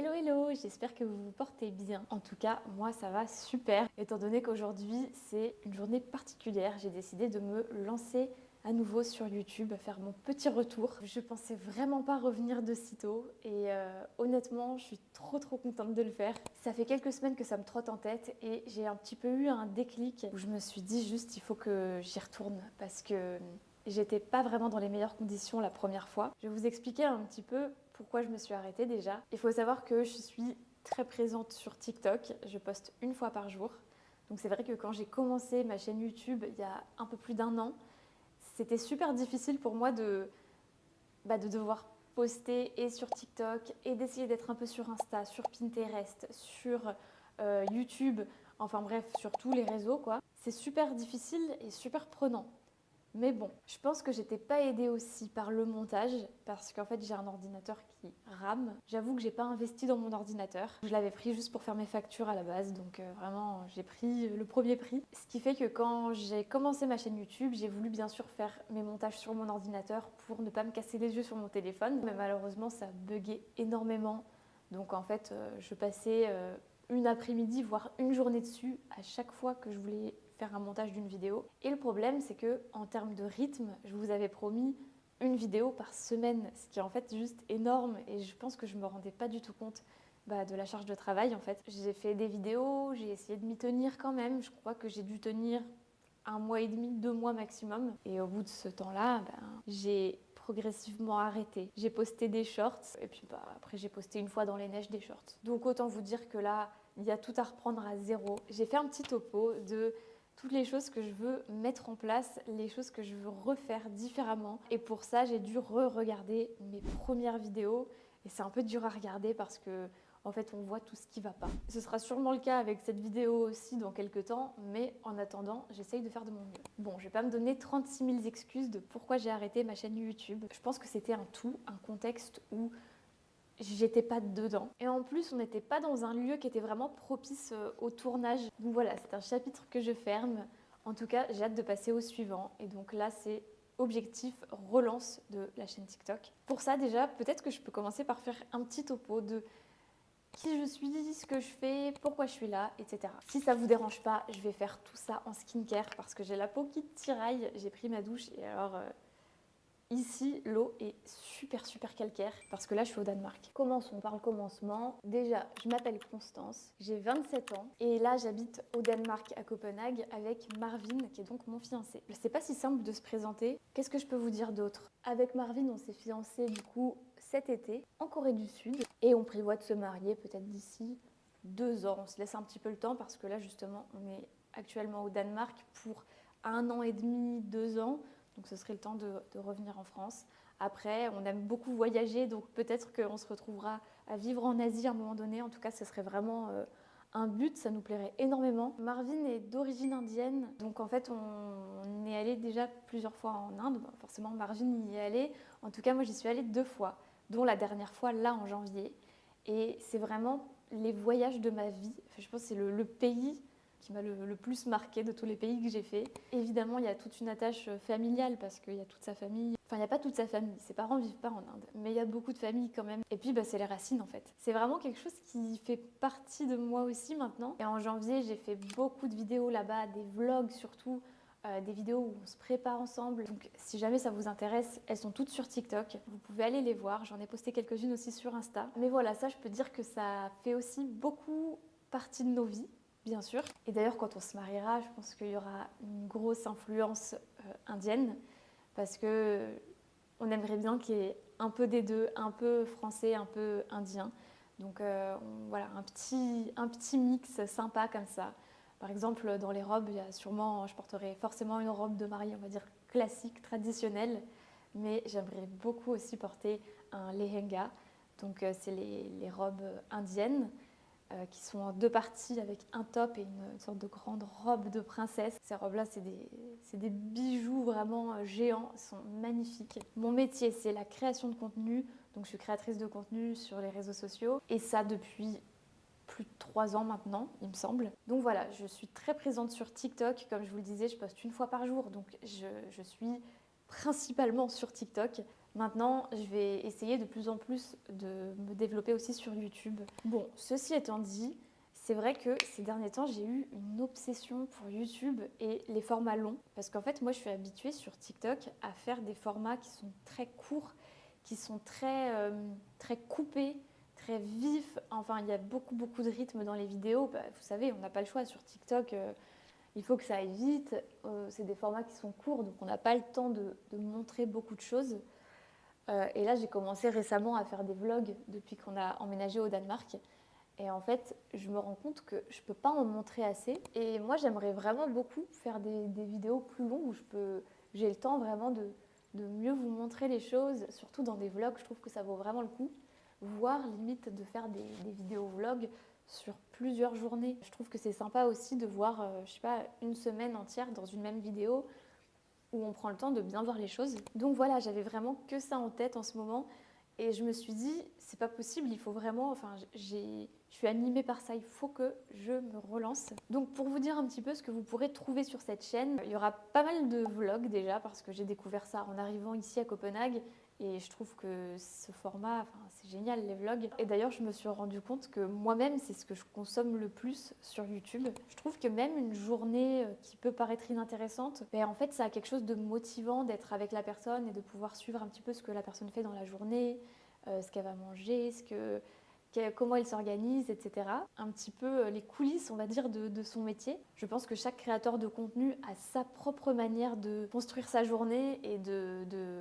Hello hello, j'espère que vous vous portez bien. En tout cas, moi ça va super. Étant donné qu'aujourd'hui c'est une journée particulière, j'ai décidé de me lancer à nouveau sur YouTube, faire mon petit retour. Je pensais vraiment pas revenir de sitôt et honnêtement, je suis trop contente de le faire. Ça fait quelques semaines que ça me trotte en tête et j'ai un petit peu eu un déclic où je me suis dit juste il faut que j'y retourne parce que j'étais pas vraiment dans les meilleures conditions la première fois. Je vais vous expliquer un petit peu pourquoi je me suis arrêtée déjà. Il faut savoir que je suis très présente sur TikTok. Je poste une fois par jour. Donc c'est vrai que quand j'ai commencé ma chaîne YouTube il y a un peu plus d'1 an, c'était super difficile pour moi de devoir poster et sur TikTok et d'essayer d'être un peu sur Insta, sur Pinterest, sur YouTube, enfin bref, sur tous les réseaux quoi. C'est super difficile et super prenant. Mais bon, je pense que j'étais pas aidée aussi par le montage parce qu'en fait j'ai un ordinateur qui rame. J'avoue que j'ai pas investi dans mon ordinateur. Je l'avais pris juste pour faire mes factures à la base, donc vraiment j'ai pris le premier prix. Ce qui fait que quand j'ai commencé ma chaîne YouTube, j'ai voulu bien sûr faire mes montages sur mon ordinateur pour ne pas me casser les yeux sur mon téléphone. Mais malheureusement ça buguait énormément. Donc en fait je passais une après-midi, voire une journée dessus à chaque fois que je voulais faire un montage d'une vidéo. Et le problème, c'est que en termes de rythme, je vous avais promis une vidéo par semaine, ce qui est en fait juste énorme et je pense que je me rendais pas du tout compte de la charge de travail en fait. J'ai fait des vidéos, j'ai essayé de m'y tenir quand même, je crois que j'ai dû tenir 1 mois et demi, 2 mois maximum. Et au bout de ce temps-là, j'ai progressivement arrêté. J'ai posté des shorts et puis après j'ai posté une fois dans les neiges des shorts. Donc autant vous dire que là, il y a tout à reprendre à zéro. J'ai fait un petit topo de toutes les choses que je veux mettre en place, les choses que je veux refaire différemment. Et pour ça, j'ai dû re-regarder mes premières vidéos. Et c'est un peu dur à regarder parce que en fait, on voit tout ce qui va pas. Ce sera sûrement le cas avec cette vidéo aussi dans quelques temps, mais en attendant, j'essaye de faire de mon mieux. Bon, je vais pas me donner 36 000 excuses de pourquoi j'ai arrêté ma chaîne YouTube. Je pense que c'était un tout, un contexte où j'étais pas dedans. Et en plus, on n'était pas dans un lieu qui était vraiment propice au tournage. Donc voilà, c'est un chapitre que je ferme. En tout cas, j'ai hâte de passer au suivant. Et donc là, c'est objectif relance de la chaîne TikTok. Pour ça, déjà, peut-être que je peux commencer par faire un petit topo de qui je suis, ce que je fais, pourquoi je suis là, etc. Si ça vous dérange pas, je vais faire tout ça en skincare parce que j'ai la peau qui tiraille. J'ai pris ma douche et alors ici, l'eau est super calcaire parce que là, je suis au Danemark. Commençons par le commencement. Déjà, je m'appelle Constance, j'ai 27 ans et là, j'habite au Danemark, à Copenhague, avec Marvin, qui est donc mon fiancé. C'est pas si simple de se présenter. Qu'est-ce que je peux vous dire d'autre? Avec Marvin, on s'est fiancés du coup cet été en Corée du Sud et on prévoit de se marier peut-être d'ici 2 ans. On se laisse un petit peu le temps parce que là, justement, on est actuellement au Danemark pour 1 an et demi, 2 ans. Donc ce serait le temps de revenir en France. Après, on aime beaucoup voyager, donc peut-être qu'on se retrouvera à vivre en Asie à un moment donné. En tout cas, ce serait vraiment un but, ça nous plairait énormément. Marvin est d'origine indienne, donc en fait, on est allé déjà plusieurs fois en Inde. Bon, forcément, Marvin y est allé. En tout cas, moi, j'y suis allée 2 fois, dont la dernière fois, là, en janvier. Et c'est vraiment les voyages de ma vie. Enfin, je pense que c'est le pays qui m'a le plus marqué de tous les pays que j'ai fait. Évidemment, il y a toute une attache familiale parce qu'il y a toute sa famille. Enfin, il n'y a pas toute sa famille, ses parents vivent pas en Inde, mais il y a beaucoup de familles quand même. Et puis, c'est les racines en fait. C'est vraiment quelque chose qui fait partie de moi aussi maintenant. Et en janvier, j'ai fait beaucoup de vidéos là-bas, des vlogs surtout, des vidéos où on se prépare ensemble. Donc, si jamais ça vous intéresse, elles sont toutes sur TikTok. Vous pouvez aller les voir. J'en ai posté quelques-unes aussi sur Insta. Mais voilà, ça, je peux dire que ça fait aussi beaucoup partie de nos vies. Bien sûr. Et d'ailleurs, quand on se mariera, je pense qu'il y aura une grosse influence indienne parce que on aimerait bien qu'il y ait un peu des deux, un peu français, un peu indien. Donc voilà, un petit mix sympa comme ça. Par exemple, dans les robes, il y a sûrement, je porterai forcément une robe de mariée, on va dire classique, traditionnelle, mais j'aimerais beaucoup aussi porter un lehenga. Donc c'est les robes indiennes. Qui sont en 2 parties avec un top et une sorte de grande robe de princesse. Ces robes-là, c'est des bijoux vraiment géants, ils sont magnifiques. Mon métier, c'est la création de contenu, donc je suis créatrice de contenu sur les réseaux sociaux et ça depuis plus de 3 ans maintenant, il me semble. Donc voilà, je suis très présente sur TikTok, comme je vous le disais, je poste une fois par jour, donc je suis principalement sur TikTok. Maintenant, je vais essayer de plus en plus de me développer aussi sur YouTube. Bon, ceci étant dit, c'est vrai que ces derniers temps, j'ai eu une obsession pour YouTube et les formats longs. Parce qu'en fait, moi, je suis habituée sur TikTok à faire des formats qui sont très courts, qui sont très coupés, très vifs. Enfin, il y a beaucoup de rythme dans les vidéos. Bah, vous savez, on n'a pas le choix sur TikTok. Il faut que ça aille vite. C'est des formats qui sont courts, donc on n'a pas le temps de montrer beaucoup de choses. Et là, j'ai commencé récemment à faire des vlogs depuis qu'on a emménagé au Danemark. Et en fait, je me rends compte que je ne peux pas en montrer assez. Et moi, j'aimerais vraiment beaucoup faire des vidéos plus longues où j'ai le temps vraiment de mieux vous montrer les choses, surtout dans des vlogs. Je trouve que ça vaut vraiment le coup. Voire limite de faire des vidéos vlogs sur plusieurs journées. Je trouve que c'est sympa aussi de voir, je sais pas, une semaine entière dans une même vidéo où on prend le temps de bien voir les choses. Donc voilà, j'avais vraiment que ça en tête en ce moment. Et je me suis dit, c'est pas possible, il faut vraiment. Enfin, je suis animée par ça, il faut que je me relance. Donc, pour vous dire un petit peu ce que vous pourrez trouver sur cette chaîne, il y aura pas mal de vlogs déjà, parce que j'ai découvert ça en arrivant ici à Copenhague. Et je trouve que ce format, enfin, c'est génial les vlogs. Et d'ailleurs, je me suis rendu compte que moi-même, c'est ce que je consomme le plus sur YouTube. Je trouve que même une journée qui peut paraître inintéressante, ben, en fait, ça a quelque chose de motivant d'être avec la personne et de pouvoir suivre un petit peu ce que la personne fait dans la journée, ce qu'elle va manger, comment elle s'organise, etc. Un petit peu les coulisses, on va dire, de son métier. Je pense que chaque créateur de contenu a sa propre manière de construire sa journée et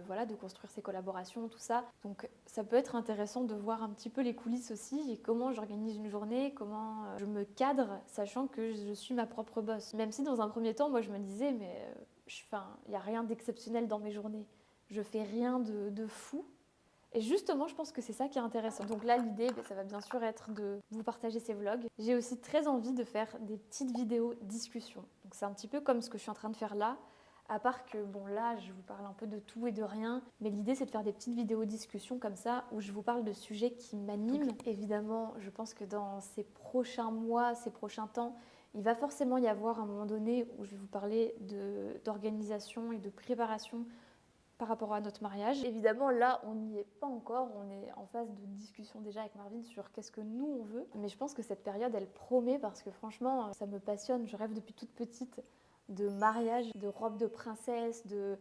voilà, de construire ses collaborations, tout ça. Donc ça peut être intéressant de voir un petit peu les coulisses aussi et comment j'organise une journée, comment je me cadre, sachant que je suis ma propre boss. Même si dans un premier temps, moi je me disais, mais il n'y a rien d'exceptionnel dans mes journées. Je fais rien de fou. Et justement, je pense que c'est ça qui est intéressant. Donc là, l'idée, ça va bien sûr être de vous partager ces vlogs. J'ai aussi très envie de faire des petites vidéos discussion. Donc c'est un petit peu comme ce que je suis en train de faire là. À part que, bon là, je vous parle un peu de tout et de rien. Mais l'idée, c'est de faire des petites vidéos discussion comme ça, où je vous parle de sujets qui m'animent. Donc, évidemment, je pense que dans ces prochains mois, ces prochains temps, il va forcément y avoir un moment donné où je vais vous parler d'organisation et de préparation par rapport à notre mariage. Évidemment, là, on n'y est pas encore. On est en phase de discussion déjà avec Marvin sur qu'est-ce que nous, on veut. Mais je pense que cette période, elle promet parce que franchement, ça me passionne. Je rêve depuis toute petite de mariage, de robe de princesse, de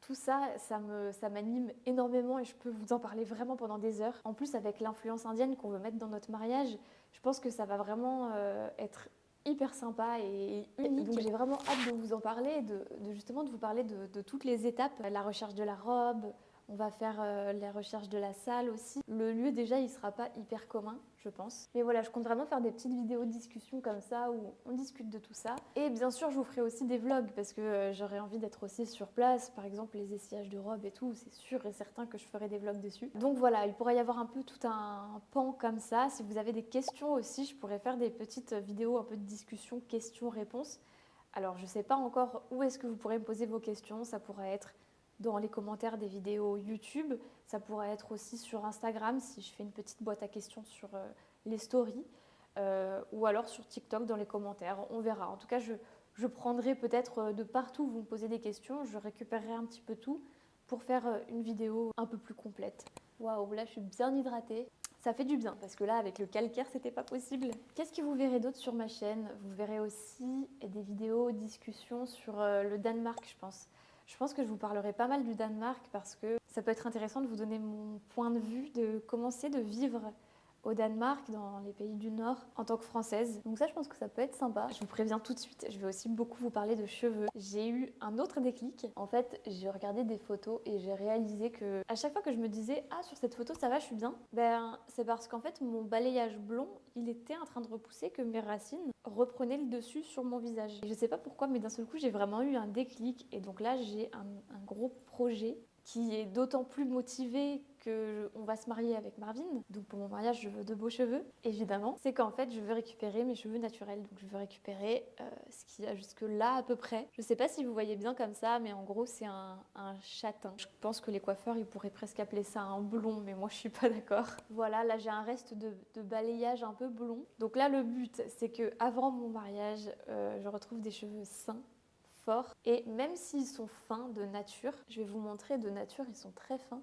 tout ça, ça m'anime énormément et je peux vous en parler vraiment pendant des heures. En plus, avec l'influence indienne qu'on veut mettre dans notre mariage, je pense que ça va vraiment être hyper sympa et unique. Donc j'ai vraiment hâte de vous en parler, justement de vous parler de toutes les étapes. La recherche de la robe, on va faire la recherche de la salle aussi. Le lieu déjà, il sera pas hyper commun, je pense. Mais voilà, je compte vraiment faire des petites vidéos de discussion comme ça où on discute de tout ça. Et bien sûr, je vous ferai aussi des vlogs parce que j'aurais envie d'être aussi sur place. Par exemple, les essayages de robes et tout, c'est sûr et certain que je ferai des vlogs dessus. Donc voilà, il pourrait y avoir un peu tout un pan comme ça. Si vous avez des questions aussi, je pourrais faire des petites vidéos un peu de discussion, questions-réponses. Alors, je sais pas encore où est-ce que vous pourrez me poser vos questions. Ça pourrait être dans les commentaires des vidéos YouTube. Ça pourrait être aussi sur Instagram si je fais une petite boîte à questions sur les stories. Ou alors sur TikTok dans les commentaires. On verra. En tout cas, je prendrai peut-être de partout où vous me posez des questions. Je récupérerai un petit peu tout pour faire une vidéo un peu plus complète. Waouh, là je suis bien hydratée. Ça fait du bien parce que là avec le calcaire c'était pas possible. Qu'est-ce que vous verrez d'autre sur ma chaîne? Vous verrez aussi des vidéos, discussions sur le Danemark, je pense. Je pense que je vous parlerai pas mal du Danemark parce que ça peut être intéressant de vous donner mon point de vue de comment c'est de vivre au Danemark, dans les pays du Nord, en tant que Française. Donc ça, je pense que ça peut être sympa. Je vous préviens tout de suite, je vais aussi beaucoup vous parler de cheveux. J'ai eu un autre déclic. En fait, j'ai regardé des photos et j'ai réalisé que à chaque fois que je me disais « Ah, sur cette photo, ça va, je suis bien », ben c'est parce qu'en fait, mon balayage blond, il était en train de repousser, que mes racines reprenaient le dessus sur mon visage. Et je sais pas pourquoi, mais d'un seul coup, j'ai vraiment eu un déclic. Et donc là, j'ai un gros projet qui est d'autant plus motivée qu'on va se marier avec Marvin. Donc pour mon mariage, je veux de beaux cheveux, évidemment. C'est qu'en fait, je veux récupérer mes cheveux naturels. Donc je veux récupérer ce qu'il y a jusque là à peu près. Je sais pas si vous voyez bien comme ça, mais en gros, c'est un châtain. Je pense que les coiffeurs, ils pourraient presque appeler ça un blond, mais moi, je suis pas d'accord. Voilà, là, j'ai un reste de balayage un peu blond. Donc là, le but, c'est que avant mon mariage, je retrouve des cheveux sains, forts. Et même s'ils sont fins de nature, je vais vous montrer de nature, ils sont très fins.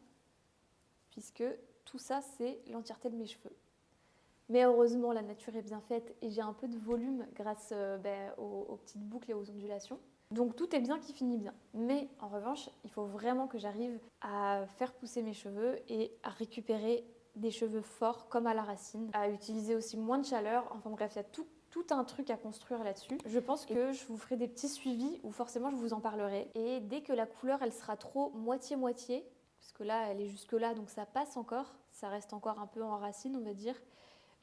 puisque tout ça c'est l'entièreté de mes cheveux. Mais heureusement la nature est bien faite et j'ai un peu de volume grâce aux petites boucles et aux ondulations. Donc tout est bien qui finit bien. Mais en revanche, il faut vraiment que j'arrive à faire pousser mes cheveux et à récupérer des cheveux forts comme à la racine, à utiliser aussi moins de chaleur. Enfin bref, il y a tout un truc à construire là-dessus. Je pense que je vous ferai des petits suivis où forcément je vous en parlerai. Et dès que la couleur elle sera trop moitié-moitié, parce que là elle est jusque là donc ça passe encore, ça reste encore un peu en racine on va dire.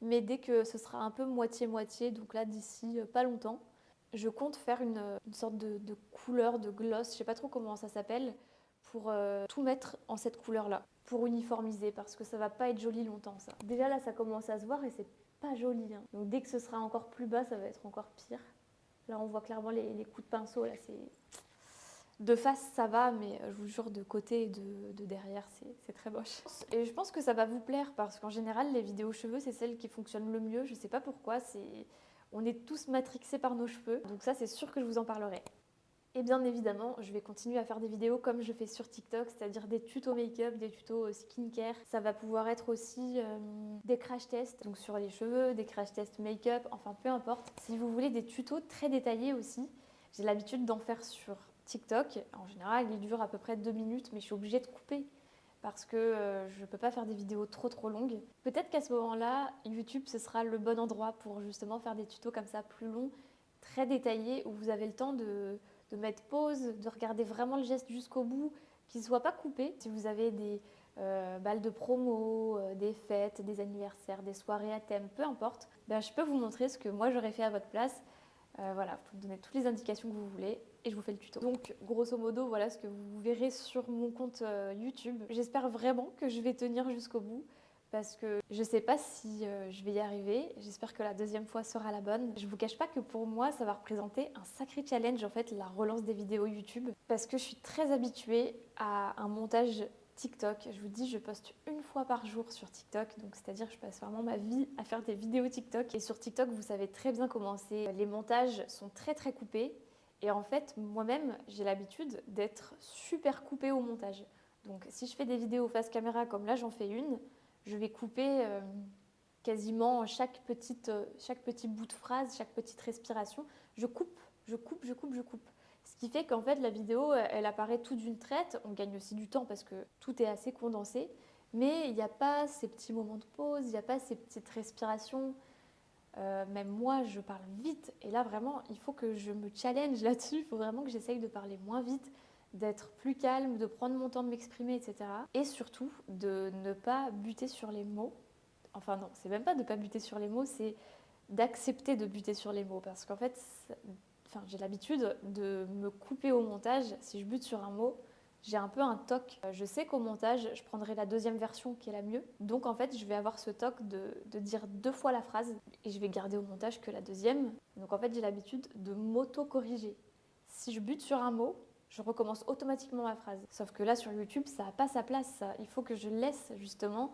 Mais dès que ce sera un peu moitié-moitié, donc là d'ici pas longtemps, je compte faire une sorte de couleur, de gloss, je sais pas trop comment ça s'appelle, pour tout mettre en cette couleur-là, pour uniformiser, parce que ça va pas être joli longtemps ça. Déjà là ça commence à se voir et c'est pas joli, hein. Donc dès que ce sera encore plus bas, ça va être encore pire. Là on voit clairement les coups de pinceau, là c'est... De face ça va, mais je vous jure de côté et de derrière c'est très moche. Et je pense que ça va vous plaire parce qu'en général les vidéos cheveux c'est celles qui fonctionnent le mieux, je sais pas pourquoi, on est tous matrixés par nos cheveux, donc ça c'est sûr que je vous en parlerai. Et bien évidemment, je vais continuer à faire des vidéos comme je fais sur TikTok, c'est-à-dire des tutos make-up, des tutos skincare. Ça va pouvoir être aussi des crash tests, donc sur les cheveux, des crash tests make-up, enfin peu importe. Si vous voulez des tutos très détaillés aussi, j'ai l'habitude d'en faire sur TikTok. En général, il dure à peu près 2 minutes, mais je suis obligée de couper parce que je ne peux pas faire des vidéos trop longues. Peut-être qu'à ce moment-là, YouTube, ce sera le bon endroit pour justement faire des tutos comme ça plus longs, très détaillés, où vous avez le temps de mettre pause, de regarder vraiment le geste jusqu'au bout, qu'il ne soit pas coupé. Si vous avez des balles de promo, des fêtes, des anniversaires, des soirées à thème, peu importe, ben, je peux vous montrer ce que moi j'aurais fait à votre place. Voilà, vous me donnez toutes les indications que vous voulez et je vous fais le tuto. Donc grosso modo, voilà ce que vous verrez sur mon compte YouTube. J'espère vraiment que je vais tenir jusqu'au bout parce que je sais pas si je vais y arriver. J'espère que la deuxième fois sera la bonne. Je vous cache pas que pour moi, ça va représenter un sacré challenge en fait, la relance des vidéos YouTube, parce que je suis très habituée à un montage TikTok. Je vous dis, je poste une fois par jour sur TikTok, donc c'est-à-dire que je passe vraiment ma vie à faire des vidéos TikTok. Et sur TikTok, vous savez très bien comment c'est. Les montages sont très coupés. Et en fait, moi-même, j'ai l'habitude d'être super coupée au montage. Donc si je fais des vidéos face caméra comme là, j'en fais une, je vais couper quasiment chaque petit bout de phrase, chaque petite respiration. Je coupe. Ce qui fait qu'en fait, la vidéo, elle apparaît tout d'une traite. On gagne aussi du temps parce que tout est assez condensé. Mais il n'y a pas ces petits moments de pause, il n'y a pas ces petites respirations. Même moi, je parle vite. Et là, vraiment, il faut que je me challenge là-dessus. Il faut vraiment que j'essaye de parler moins vite, d'être plus calme, de prendre mon temps de m'exprimer, etc. Et surtout, de ne pas buter sur les mots. Enfin non, c'est même pas de ne pas buter sur les mots, c'est d'accepter de buter sur les mots. Parce qu'en fait, j'ai l'habitude de me couper au montage. Si je bute sur un mot, j'ai un peu un toc. Je sais qu'au montage, je prendrai la deuxième version qui est la mieux. Donc en fait, je vais avoir ce toc de dire 2 fois la phrase et je vais garder au montage que la deuxième. Donc en fait, j'ai l'habitude de m'auto-corriger. Si je bute sur un mot, je recommence automatiquement ma phrase. Sauf que là, sur YouTube, ça n'a pas sa place. Ça. Il faut que je laisse justement...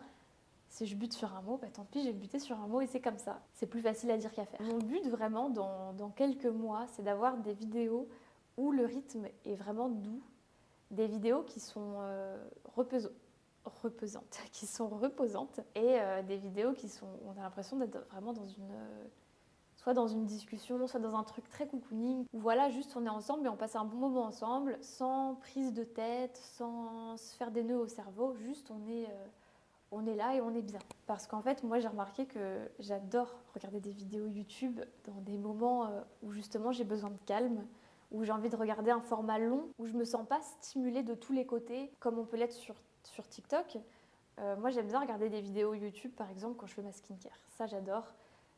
Si je bute sur un mot, bah tant pis, j'ai buté sur un mot et c'est comme ça. C'est plus facile à dire qu'à faire. Mon but vraiment dans quelques mois, c'est d'avoir des vidéos où le rythme est vraiment doux. Des vidéos qui sont reposantes, et des vidéos qui sont, on a l'impression d'être vraiment dans soit dans une discussion, soit dans un truc très cocooning, où voilà, juste on est ensemble et on passe un bon moment ensemble, sans prise de tête, sans se faire des nœuds au cerveau, juste on est là et on est bien. Parce qu'en fait, moi j'ai remarqué que j'adore regarder des vidéos YouTube dans des moments où justement j'ai besoin de calme, où j'ai envie de regarder un format long, où je me sens pas stimulée de tous les côtés, comme on peut l'être sur TikTok. Moi j'aime bien regarder des vidéos YouTube par exemple quand je fais ma skincare. Ça j'adore.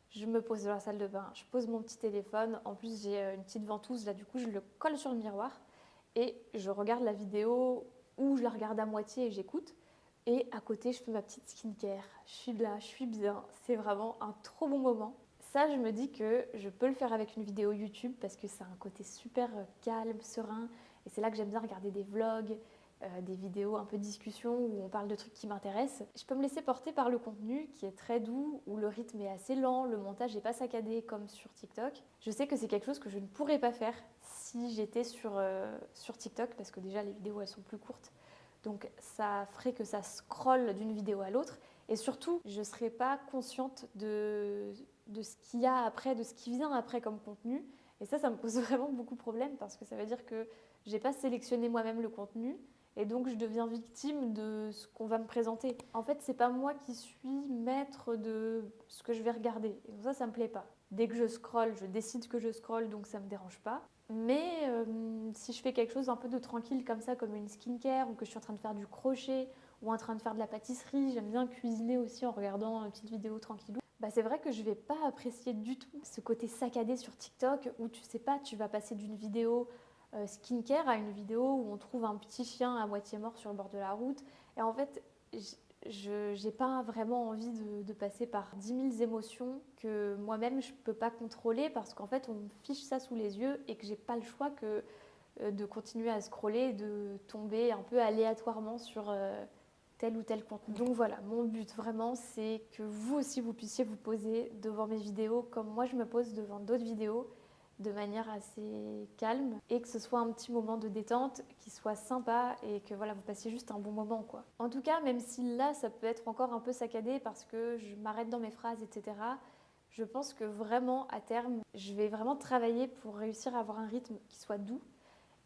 Je me pose dans la salle de bain, je pose mon petit téléphone. En plus j'ai une petite ventouse, là du coup je le colle sur le miroir et je regarde la vidéo ou je la regarde à moitié et j'écoute. Et à côté, je fais ma petite skincare. Je suis là, je suis bien. C'est vraiment un trop bon moment. Ça, je me dis que je peux le faire avec une vidéo YouTube parce que ça a un côté super calme, serein. Et c'est là que j'aime bien regarder des vlogs, des vidéos un peu discussion où on parle de trucs qui m'intéressent. Je peux me laisser porter par le contenu qui est très doux, où le rythme est assez lent, le montage n'est pas saccadé comme sur TikTok. Je sais que c'est quelque chose que je ne pourrais pas faire si j'étais sur TikTok parce que déjà les vidéos elles sont plus courtes. Donc ça ferait que ça scrolle d'une vidéo à l'autre. Et surtout, je ne serais pas consciente de ce qu'il y a après, de ce qui vient après comme contenu. Et ça me pose vraiment beaucoup de problèmes parce que ça veut dire que je n'ai pas sélectionné moi-même le contenu. Et donc, je deviens victime de ce qu'on va me présenter. En fait, c'est pas moi qui suis maître de ce que je vais regarder. Et donc ça me plaît pas. Dès que je scrolle, je décide que je scrolle, donc ça me dérange pas. Mais si je fais quelque chose un peu de tranquille comme ça, comme une skincare, ou que je suis en train de faire du crochet, ou en train de faire de la pâtisserie, j'aime bien cuisiner aussi en regardant une petite vidéo tranquillou. C'est vrai que je vais pas apprécier du tout ce côté saccadé sur TikTok où tu sais pas, tu vas passer d'une vidéo skincare à une vidéo où on trouve un petit chien à moitié mort sur le bord de la route. Et en fait, je n'ai pas vraiment envie de passer par 10 000 émotions que moi-même je peux pas contrôler parce qu'en fait on me fiche ça sous les yeux et que j'ai pas le choix que de continuer à scroller et de tomber un peu aléatoirement sur tel ou tel contenu. Donc voilà, mon but vraiment c'est que vous aussi vous puissiez vous poser devant mes vidéos comme moi je me pose devant d'autres vidéos de manière assez calme et que ce soit un petit moment de détente qui soit sympa et que voilà, vous passiez juste un bon moment quoi. En tout cas, même si là ça peut être encore un peu saccadé parce que je m'arrête dans mes phrases, etc., je pense que vraiment à terme, je vais vraiment travailler pour réussir à avoir un rythme qui soit doux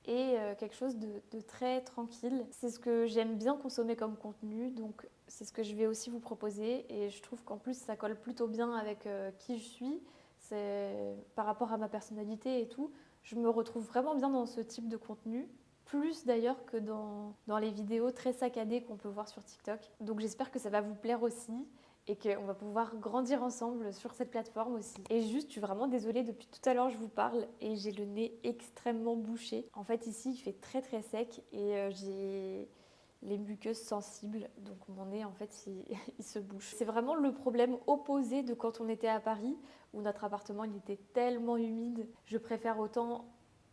et quelque chose de très tranquille. C'est ce que j'aime bien consommer comme contenu, donc c'est ce que je vais aussi vous proposer et je trouve qu'en plus ça colle plutôt bien avec qui je suis. C'est par rapport à ma personnalité et tout, je me retrouve vraiment bien dans ce type de contenu, plus d'ailleurs que dans les vidéos très saccadées qu'on peut voir sur TikTok. Donc j'espère que ça va vous plaire aussi et qu'on va pouvoir grandir ensemble sur cette plateforme aussi. Et juste, je suis vraiment désolée, depuis tout à l'heure je vous parle et j'ai le nez extrêmement bouché. En fait ici il fait très très sec et j'ai les muqueuses sensibles, donc mon nez en fait il se bouche. C'est vraiment le problème opposé de quand on était à Paris où notre appartement il était tellement humide. Je préfère autant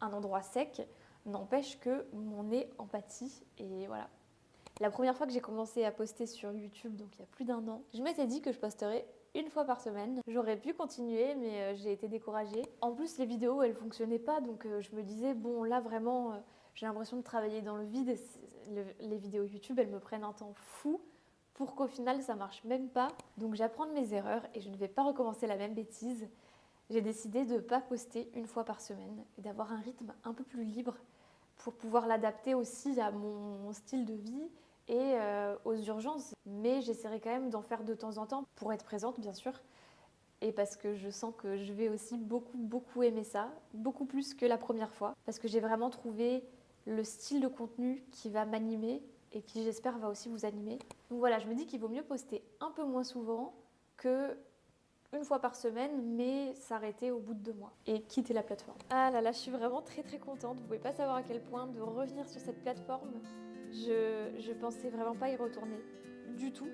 un endroit sec, n'empêche que mon nez en pâtit et voilà. La première fois que j'ai commencé à poster sur YouTube, donc il y a plus d'1 an, je m'étais dit que je posterais une fois par semaine. J'aurais pu continuer, mais j'ai été découragée. En plus, les vidéos, elles fonctionnaient pas, donc je me disais, bon, là vraiment, j'ai l'impression de travailler dans le vide. Les vidéos YouTube, elles me prennent un temps fou pour qu'au final, ça marche même pas. Donc j'apprends de mes erreurs et je ne vais pas recommencer la même bêtise. J'ai décidé de ne pas poster une fois par semaine et d'avoir un rythme un peu plus libre pour pouvoir l'adapter aussi à mon style de vie et aux urgences. Mais j'essaierai quand même d'en faire de temps en temps pour être présente, bien sûr. Et parce que je sens que je vais aussi beaucoup aimer ça, beaucoup plus que la première fois. Parce que j'ai vraiment trouvé le style de contenu qui va m'animer et qui, j'espère, va aussi vous animer. Donc voilà, je me dis qu'il vaut mieux poster un peu moins souvent que une fois par semaine, mais s'arrêter au bout de 2 mois et quitter la plateforme. Ah là là, je suis vraiment très contente. Vous pouvez pas savoir à quel point de revenir sur cette plateforme. Je pensais vraiment pas y retourner du tout.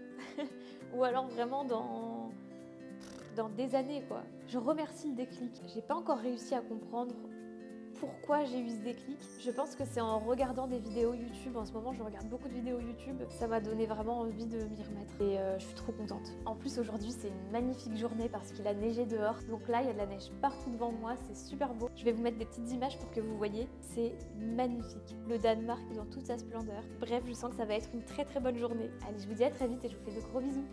Ou alors vraiment dans des années quoi. Je remercie le déclic. J'ai pas encore réussi à comprendre pourquoi j'ai eu ce déclic. Je pense que c'est en regardant des vidéos YouTube. En ce moment, je regarde beaucoup de vidéos YouTube. Ça m'a donné vraiment envie de m'y remettre. Et je suis trop contente. En plus, aujourd'hui, c'est une magnifique journée parce qu'il a neigé dehors. Donc là, il y a de la neige partout devant moi. C'est super beau. Je vais vous mettre des petites images pour que vous voyez. C'est magnifique. Le Danemark dans toute sa splendeur. Bref, je sens que ça va être une très bonne journée. Allez, je vous dis à très vite et je vous fais de gros bisous.